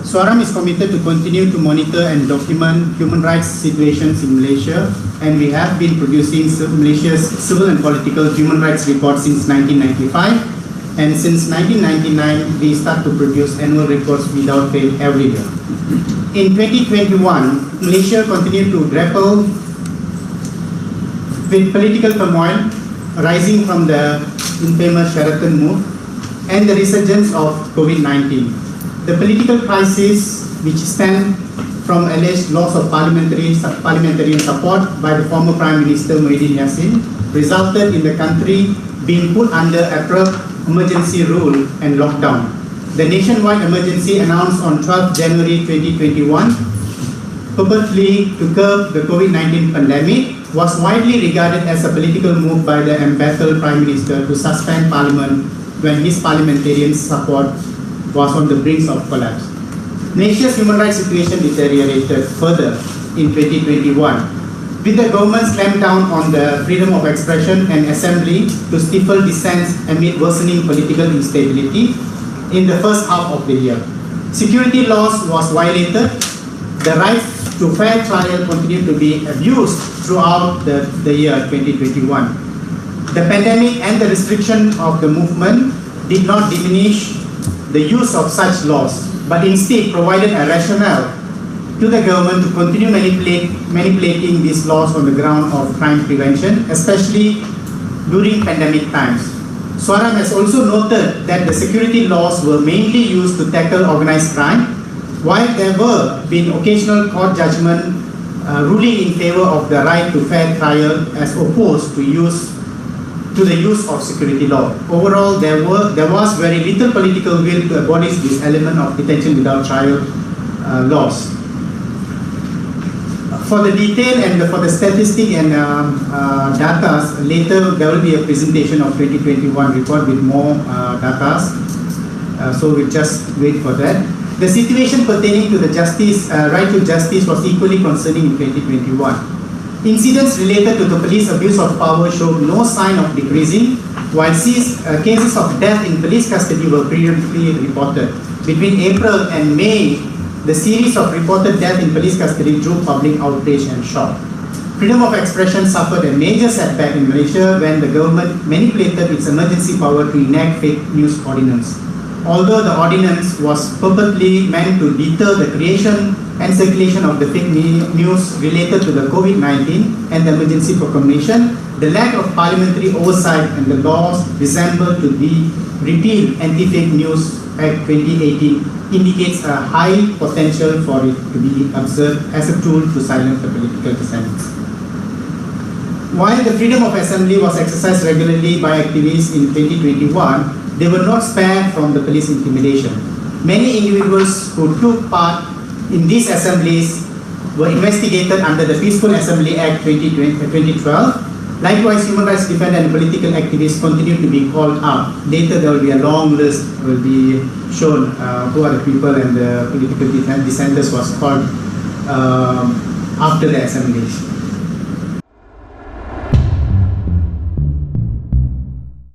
Suaram is committed to continue to monitor and document human rights situations in Malaysia, and we have been producing Malaysia's civil and political human rights report since 1995. And since 1999, we start to produce annual reports without fail every year. In 2021, Malaysia continued to grapple with political turmoil rising from the infamous Sheraton move and the resurgence of COVID-19. The political crisis, which stemmed from alleged loss of parliamentary support by the former Prime Minister Muhyiddin Yassin, resulted in the country being put under abrupt emergency rule and lockdown. The nationwide emergency announced on 12 January 2021, purportedly to curb the COVID-19 pandemic, was widely regarded as a political move by the embattled Prime Minister to suspend Parliament when his parliamentarian support was on the brink of collapse. Malaysia's human rights situation deteriorated further in 2021, with the government's clampdown on the freedom of expression and assembly to stifle dissent amid worsening political instability in the first half of the year. Security laws was violated. The right to fair trial continued to be abused throughout the year 2021. The pandemic and the restriction of the movement did not diminish the use of such laws, but instead provided a rationale to the government to continue manipulating these laws on the ground of crime prevention, especially during pandemic times. Suaram has also noted that the security laws were mainly used to tackle organized crime, while there were been occasional court judgment ruling in favor of the right to fair trial as opposed to the use of security law. Overall, there was very little political will to abolish this element of detention without trial laws. For the detail and for the statistic and data, later there will be a presentation of 2021 report with more data. So we'll just wait for that. The situation pertaining to the right to justice was equally concerning in 2021. Incidents related to the police abuse of power showed no sign of decreasing, while cases of death in police custody were periodically reported. Between April and May, the series of reported deaths in police custody drew public outrage and shock. Freedom of expression suffered a major setback in Malaysia when the government manipulated its emergency power to enact fake news ordinance. Although the ordinance was purportedly meant to deter the creation and circulation of the fake news related to the COVID-19 and the emergency proclamation, the lack of parliamentary oversight and the laws resembled to the repealed Anti-Fake News Act 2018 indicates a high potential for it to be observed as a tool to silence the political dissenters. While the freedom of assembly was exercised regularly by activists in 2021, they were not spared from the police intimidation. Many individuals who took part in these assemblies were investigated under the Peaceful Assembly Act 2012. Likewise, human rights defenders and political activists continue to be called up. Later, there will be a long list will be shown who are the people and the political dissenters was called after the assemblies.